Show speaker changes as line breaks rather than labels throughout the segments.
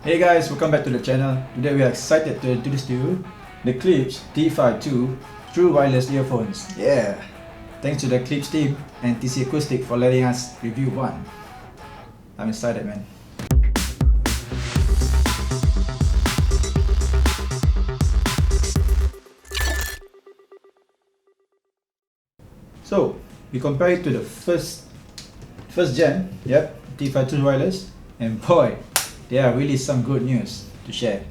Hey guys, welcome back to the channel. Today we are excited to introduce to you the Klipsch T52 True Wireless Earphones. Yeah! Thanks to the Klipsch team and TC Acoustic for letting us review one. I'm excited, man. So, we compare it to the first gen, yep, T52 Wireless, and boy, there are really some good news to share.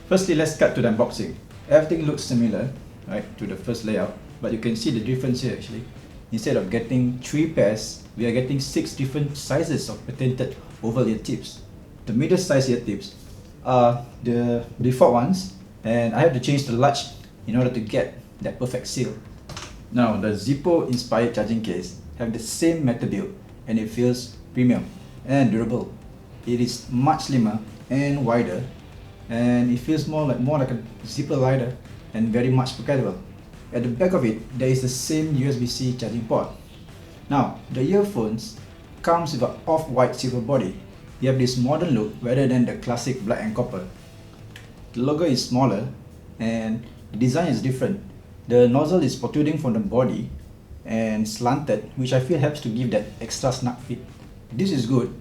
Firstly, let's cut to the unboxing. Everything looks similar, right, to the first layout, but you can see the difference here actually. Instead of getting 3 pairs, we are getting 6 different sizes of patented oval ear tips. The middle size ear tips are the default ones, and I have to change the large in order to get that perfect seal. Now, the Zippo inspired charging case have the same metal build, and it feels premium and durable. It is much slimmer and wider, and it feels more like a zipper lighter and very much pocketable. At the back of it, there is the same USB-C charging port. Now, the earphones comes with an off-white silver body. You have this modern look rather than the classic black and copper. The logo is smaller and the design is different. The nozzle is protruding from the body and slanted, which I feel helps to give that extra snug fit. This is good,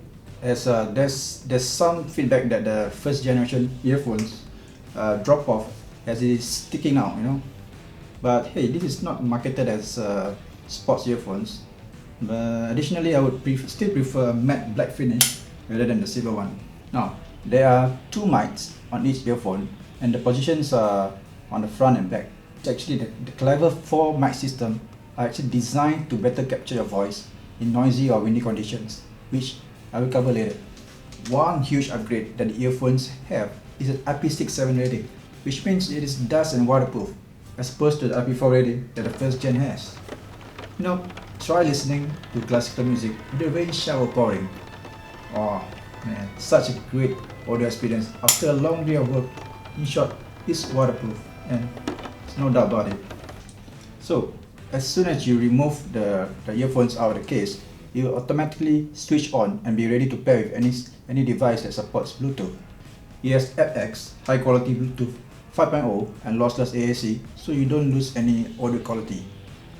as there's some feedback that the first generation earphones drop off as it is sticking out, But hey, this is not marketed as sports earphones. Additionally, I would still prefer matte black finish rather than the silver one. Now, there are 2 mics on each earphone, and the positions are on the front and back. Actually, the Clever 4 mic system are actually designed to better capture your voice in noisy or windy conditions, which I will cover later. One huge upgrade that the earphones have is an IP67 rating, which means it is dust and waterproof, as opposed to the IP4 rating that the first gen has. Try listening to classical music with the rain shower pouring. Oh man, such a great audio experience after a long day of work. In short, it's waterproof, and there's no doubt about it. So, as soon as you remove the earphones out of the case, it will automatically switch on and be ready to pair with any device that supports Bluetooth. It has aptX, high quality Bluetooth 5.0 and lossless AAC, so you don't lose any audio quality.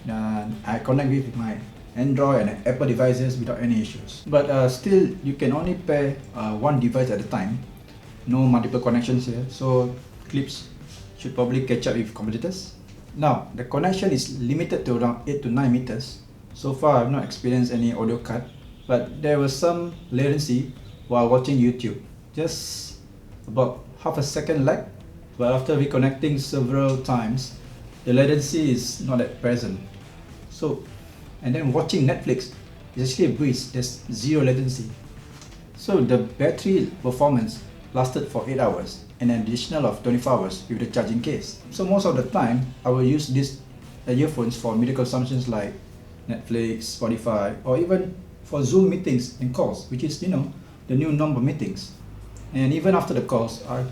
I connect with my Android and Apple devices without any issues. But still, you can only pair one device at a time. No multiple connections here, so Klipsch should probably catch up with competitors. Now, the connection is limited to around 8 to 9 meters. So far, I've not experienced any audio cut, but there was some latency while watching YouTube. Just about half a second lag, but after reconnecting several times, the latency is not at present. So, and then watching Netflix is actually a breeze. There's zero latency. So the battery performance lasted for 8 hours and an additional of 24 hours with the charging case. So most of the time, I will use these earphones for media consumptions like Netflix, Spotify, or even for Zoom meetings and calls, which is, the new norm of meetings. And even after the calls, I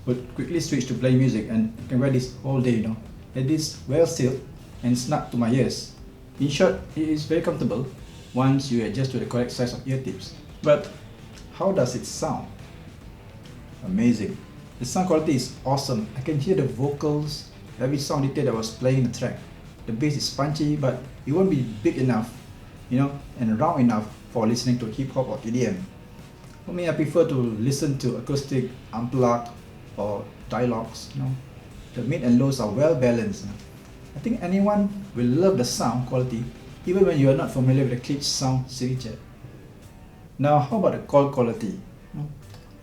would quickly switch to play music and can wear this all day, It is well sealed and snug to my ears. In short, it is very comfortable once you adjust to the correct size of ear tips. But how does it sound? Amazing. The sound quality is awesome. I can hear the vocals, every sound detail that was playing the track. The bass is punchy, but it won't be big enough, and round enough for listening to hip hop or EDM. For me, I prefer to listen to acoustic, unplugged, or dialogues. The mid and lows are well balanced. I think anyone will love the sound quality, even when you are not familiar with the Klipsch sound signature. Now, how about the call quality?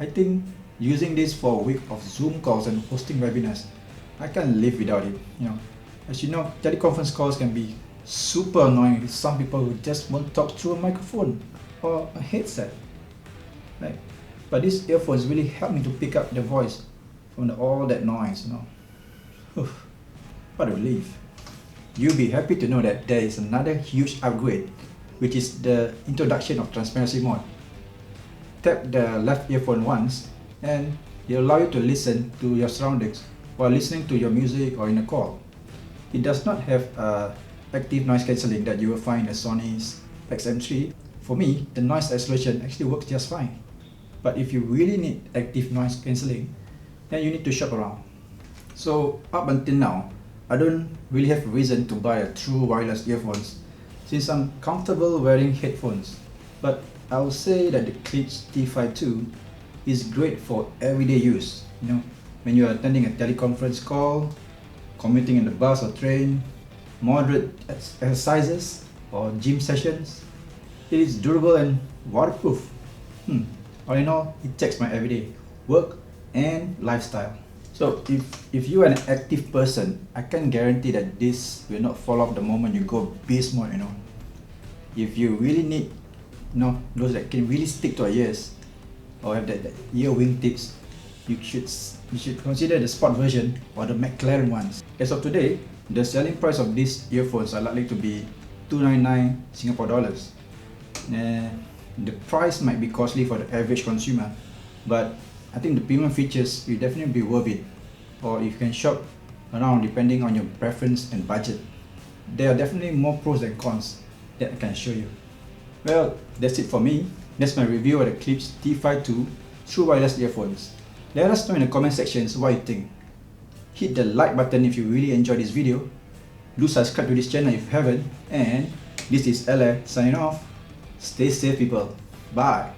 I think using this for a week of Zoom calls and hosting webinars, I can't live without it. As you know, teleconference calls can be super annoying with some people who just won't talk through a microphone or a headset. Right? But these earphones really help me to pick up the voice from all that noise. What a relief. You'll be happy to know that there is another huge upgrade, which is the introduction of transparency mode. Tap the left earphone once and it will allow you to listen to your surroundings while listening to your music or in a call. It does not have active noise cancelling that you will find in the Sony's XM3. For me, the noise isolation actually works just fine. But if you really need active noise cancelling, then you need to shop around. So up until now, I don't really have a reason to buy a true wireless earphones since I'm comfortable wearing headphones. But I will say that the Klipsch T52 is great for everyday use. When you are attending a teleconference call, commuting in the bus or train, moderate exercises or gym sessions. It is durable and waterproof. All in all, it checks my everyday work and lifestyle. So if you are an active person, I can guarantee that this will not fall off the moment you go beast mode. If you really need those that can really stick to our ears or have that ear wing tips, you should consider the sport version or the McLaren ones. As of today, the selling price of these earphones are likely to be 299 Singapore dollars. The price might be costly for the average consumer, but I think the premium features will definitely be worth it. Or if you can shop around depending on your preference and budget. There are definitely more pros than cons that I can show you. Well, that's it for me. That's my review of the Klipsch T52 True Wireless Earphones. Let us know in the comment sections what you think. Hit the like button if you really enjoyed this video. Do subscribe to this channel if you haven't. And this is LF signing off. Stay safe, people. Bye.